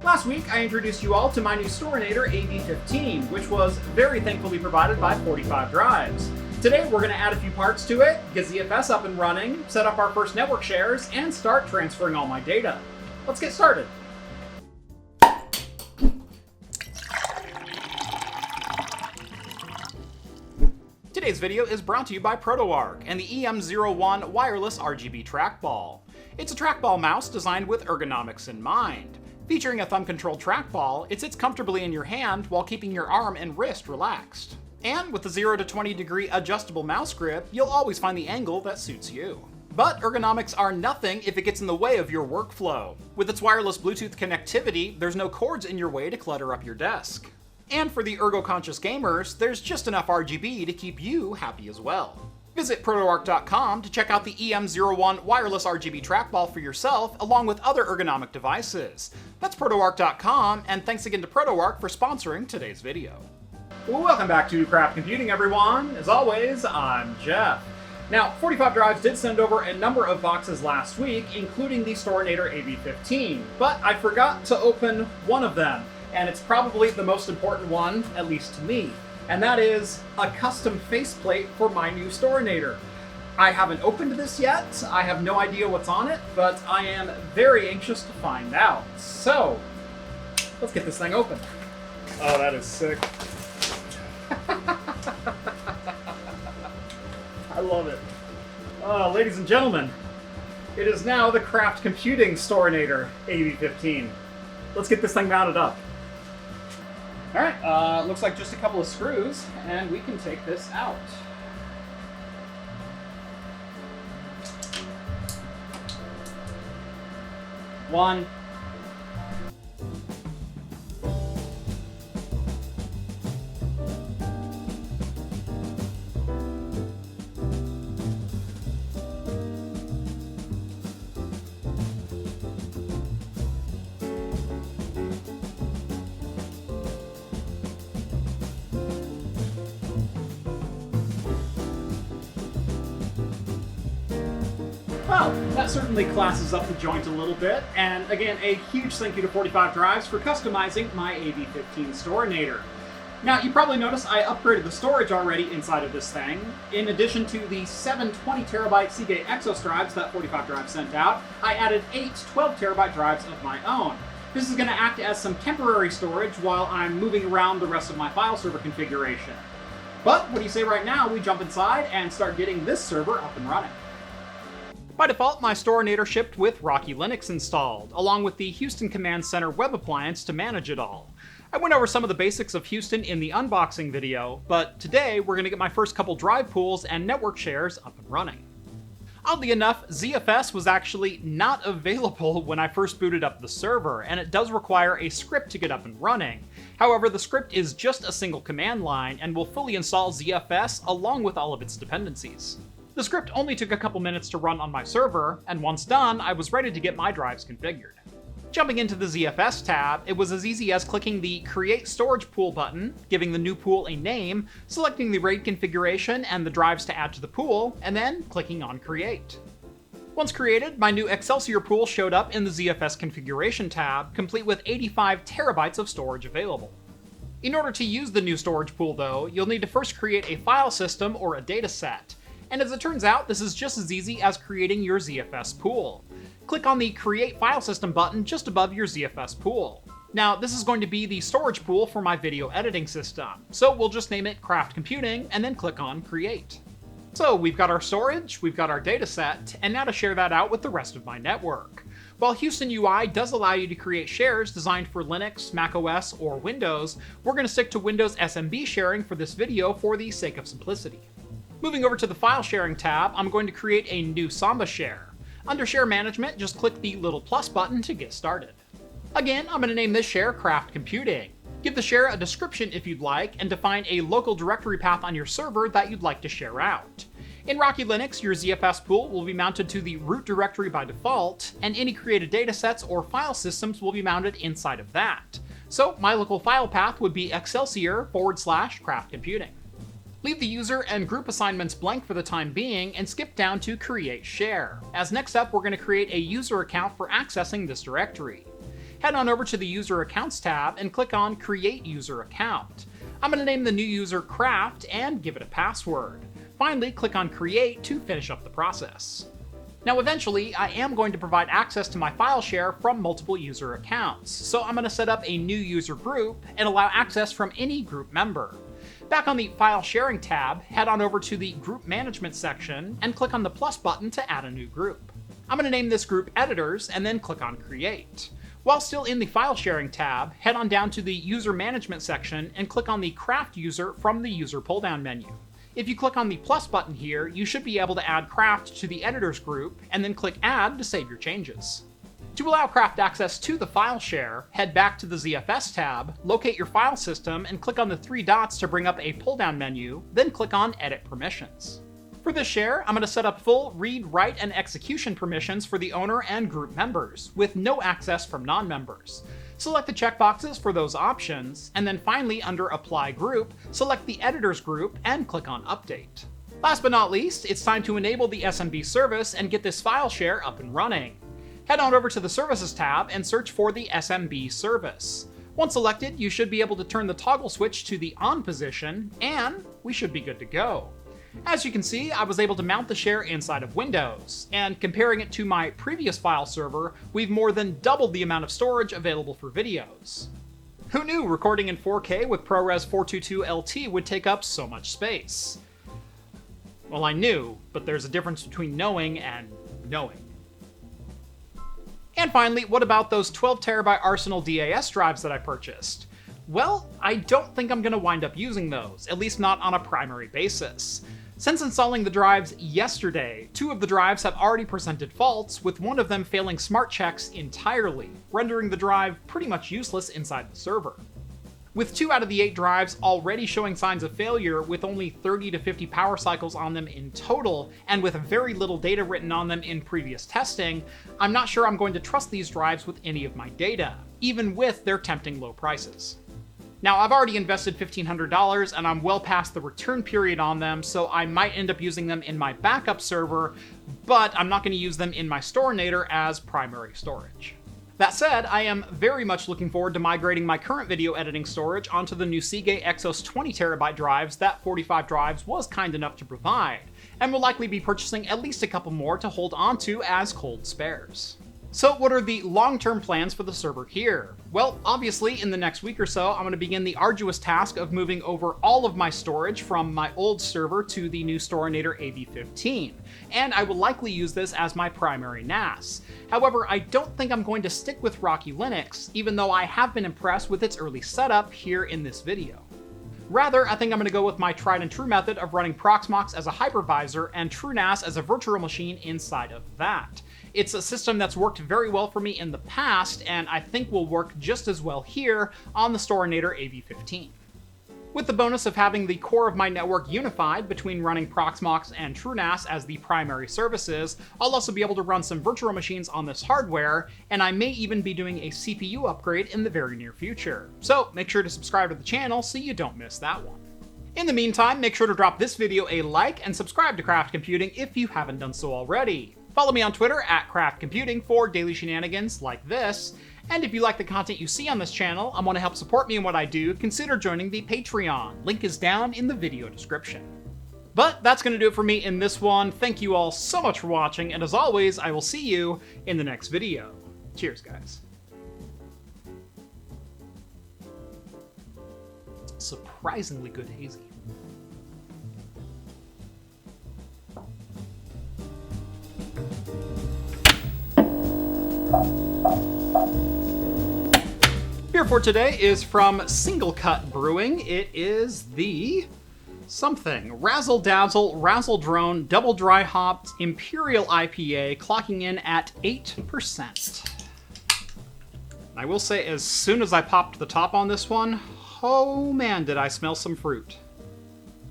Last week, I introduced you all to my new Storinator AV15, which was very thankfully provided by 45 Drives. Today, we're going to add a few parts to it, get ZFS up and running, set up our first network shares, and start transferring all my data. Let's get started. Today's video is brought to you by ProtoArc and the EM01 wireless RGB trackball. It's a trackball mouse designed with ergonomics in mind. Featuring a thumb-controlled trackball, it sits comfortably in your hand while keeping your arm and wrist relaxed. And with the 0 to 20 degree adjustable mouse grip, you'll always find the angle that suits you. But ergonomics are nothing if it gets in the way of your workflow. With its wireless Bluetooth connectivity, there's no cords in your way to clutter up your desk. And for the ergo-conscious gamers, there's just enough RGB to keep you happy as well. Visit protoarc.com to check out the EM01 wireless RGB trackball for yourself, along with other ergonomic devices. That's protoarc.com, and thanks again to ProtoArc for sponsoring today's video. Well, welcome back to Craft Computing, everyone. As always, I'm Jeff. Now, 45 Drives did send over a number of boxes last week, including the Storinator AV15, but I forgot to open one of them. And it's probably the most important one, at least to me, and that is a custom faceplate for my new Storinator. I haven't opened this yet, I have no idea what's on it, but I am very anxious to find out. So, let's get this thing open. Oh, that is sick. I love it. Ladies and gentlemen, it is now the Craft Computing Storinator AV15. Let's get this thing mounted up. Alright, looks like just a couple of screws, and we can take this out. One. Well, that certainly classes up the joint a little bit, and again, a huge thank you to 45 Drives for customizing my AV15 Storinator. Now, you probably noticed I upgraded the storage already inside of this thing. In addition to the 7 20TB Seagate Exos drives that 45 Drives sent out, I added 8 12TB drives of my own. This is going to act as some temporary storage while I'm moving around the rest of my file server configuration. But what do you say right now we jump inside and start getting this server up and running? By default, my Storinator shipped with Rocky Linux installed, along with the Houston Command Center web appliance to manage it all. I went over some of the basics of Houston in the unboxing video, but today we're going to get my first couple drive pools and network shares up and running. Oddly enough, ZFS was actually not available when I first booted up the server, and it does require a script to get up and running. However, the script is just a single command line and will fully install ZFS along with all of its dependencies. The script only took a couple minutes to run on my server, and once done, I was ready to get my drives configured. Jumping into the ZFS tab, it was as easy as clicking the Create Storage Pool button, giving the new pool a name, selecting the RAID configuration and the drives to add to the pool, and then clicking on Create. Once created, my new Excelsior pool showed up in the ZFS Configuration tab, complete with 85 terabytes of storage available. In order to use the new storage pool, though, you'll need to first create a file system or a dataset. And as it turns out, this is just as easy as creating your ZFS pool. Click on the Create File System button just above your ZFS pool. Now, this is going to be the storage pool for my video editing system, so we'll just name it Craft Computing and then click on Create. So we've got our storage, we've got our dataset, and now to share that out with the rest of my network. While Houston UI does allow you to create shares designed for Linux, macOS, or Windows, we're going to stick to Windows SMB sharing for this video for the sake of simplicity. Moving over to the File Sharing tab, I'm going to create a new Samba share. Under Share Management, just click the little plus button to get started. Again, I'm going to name this share Craft Computing. Give the share a description if you'd like, and define a local directory path on your server that you'd like to share out. In Rocky Linux, your ZFS pool will be mounted to the root directory by default, and any created datasets or file systems will be mounted inside of that. So my local file path would be Excelsior/Craft Computing. Leave the user and group assignments blank for the time being and skip down to Create Share, as next up we're going to create a user account for accessing this directory. head on over to the User Accounts tab and click on Create User Account. I'm going to name the new user Craft and give it a password. Finally, click on Create to finish up the process. Now eventually, I am going to provide access to my file share from multiple user accounts, so I'm going to set up a new user group and allow access from any group member. Back on the File Sharing tab, head on over to the Group Management section and click on the plus button to add a new group. I'm going to name this group Editors and then click on Create. While still in the File Sharing tab, head on down to the User Management section and click on the Craft user from the User pull-down menu. If you click on the plus button here, you should be able to add Craft to the Editors group, and then click Add to save your changes. To allow Craft access to the file share, head back to the ZFS tab, locate your file system, and click on the three dots to bring up a pull-down menu, then click on Edit Permissions. For this share, I'm going to set up full read, write, and execution permissions for the owner and group members, with no access from non-members. Select the checkboxes for those options, and then finally under Apply Group, select the Editors group and click on Update. Last but not least, it's time to enable the SMB service and get this file share up and running. Head on over to the Services tab and search for the SMB service. Once selected, you should be able to turn the toggle switch to the on position, and we should be good to go. As you can see, I was able to mount the share inside of Windows, and comparing it to my previous file server, we've more than doubled the amount of storage available for videos. Who knew recording in 4K with ProRes 422 LT would take up so much space? Well, I knew, but there's a difference between knowing and knowing. And finally, what about those 12TB Arsenal DAS drives that I purchased? Well, I don't think I'm going to wind up using those, at least not on a primary basis. Since installing the drives yesterday, 2 of the drives have already presented faults, with one of them failing smart checks entirely, rendering the drive pretty much useless inside the server. With 2 out of the 8 drives already showing signs of failure with only 30 to 50 power cycles on them in total, and with very little data written on them in previous testing, I'm not sure I'm going to trust these drives with any of my data, even with their tempting low prices. Now, I've already invested $1,500 and I'm well past the return period on them, so I might end up using them in my backup server, but I'm not going to use them in my Storinator as primary storage. That said, I am very much looking forward to migrating my current video editing storage onto the new Seagate Exos 20TB drives that 45 Drives was kind enough to provide, and will likely be purchasing at least a couple more to hold onto as cold spares. So what are the long-term plans for the server here? Well, obviously, in the next week or so, I'm going to begin the arduous task of moving over all of my storage from my old server to the new Storinator AV15, and I will likely use this as my primary NAS. However, I don't think I'm going to stick with Rocky Linux, even though I have been impressed with its early setup here in this video. Rather, I think I'm going to go with my tried and true method of running Proxmox as a hypervisor and TrueNAS as a virtual machine inside of that. It's a system that's worked very well for me in the past, and I think will work just as well here on the Storinator AV15. With the bonus of having the core of my network unified between running Proxmox and TrueNAS as the primary services, I'll also be able to run some virtual machines on this hardware, and I may even be doing a CPU upgrade in the very near future. So make sure to subscribe to the channel so you don't miss that one. In the meantime, make sure to drop this video a like and subscribe to Craft Computing if you haven't done so already. Follow me on Twitter at Craft Computing for daily shenanigans like this. And if you like the content you see on this channel and want to help support me in what I do, consider joining the Patreon. Link is down in the video description. But that's going to do it for me in this one. Thank you all so much for watching, and as always, I will see you in the next video. Cheers, guys. Surprisingly good hazy. Beer for today is from Singlecut Brewing. It is the Razzle Dazzle Razzle Drone Double Dry Hopped Imperial IPA, clocking in at 8%. I will say, as soon as I popped the top on this one, oh man, did I smell some fruit.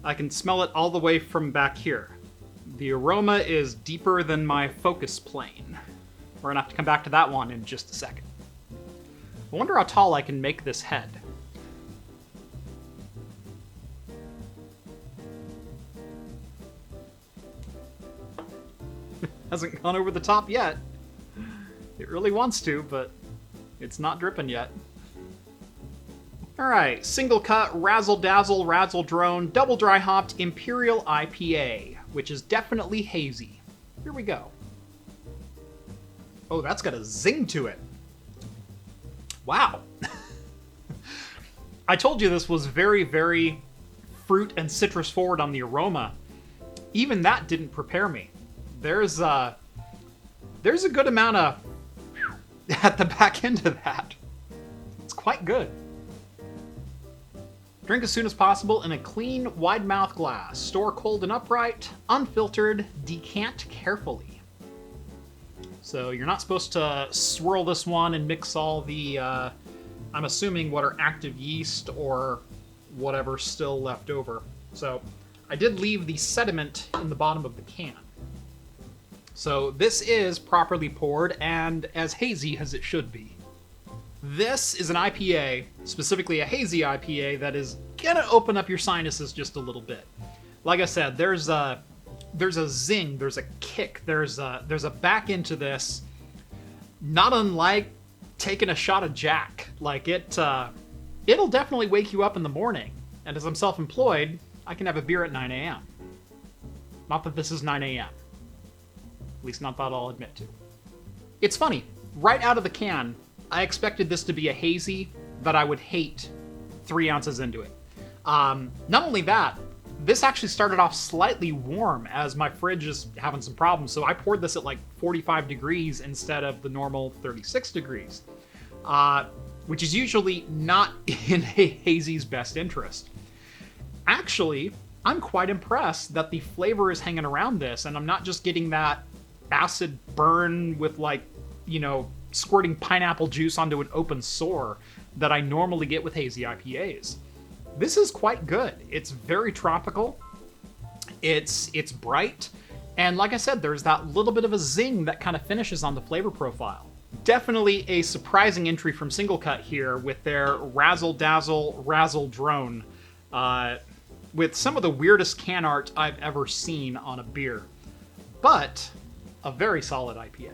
I can smell it all the way from back here. The aroma is deeper than my focus plane. We're gonna have to come back to that one in just a second. I wonder how tall I can make this head. Hasn't gone over the top yet. It really wants to, but It's not dripping yet. Alright, Singlecut Razzle Dazzle Razzle Drone Double Dry Hopped Imperial IPA, which is definitely hazy. Here we go. Oh, that's got a zing to it. Wow. I told you this was very, very fruit and citrus forward on the aroma. Even that didn't prepare me. There's a good amount of at the back end of that. It's quite good. Drink as soon as possible in a clean, wide-mouth glass. Store cold and upright, unfiltered, decant carefully. So you're not supposed to swirl this one and mix all the, I'm assuming what are active yeast or whatever still left over. So I did leave the sediment in the bottom of the can. So this is properly poured and as hazy as it should be. This is an IPA, specifically a hazy IPA, that is gonna open up your sinuses just a little bit. Like I said, there's a zing, there's a kick, there's a back into this, not unlike taking a shot of Jack. Like it'll definitely wake you up in the morning. And as I'm self-employed, I can have a beer at 9 a.m. Not that this is 9 a.m. At least not that I'll admit to. It's funny, right out of the can, I expected this to be a hazy that I would hate 3 ounces into it. Not only that, this actually started off slightly warm as my fridge is having some problems, so I poured this at like 45 degrees instead of the normal 36 degrees, which is usually not in a hazy's best interest. Actually, I'm quite impressed that the flavor is hanging around this, and I'm not just getting that acid burn with like, you know, squirting pineapple juice onto an open sore that I normally get with hazy IPAs. This is quite good. It's very tropical. It's bright. And like I said, there's that little bit of a zing that kind of finishes on the flavor profile. Definitely a surprising entry from Singlecut here with their Razzle Dazzle Razzle Drone, with some of the weirdest can art I've ever seen on a beer. But a very solid IPA.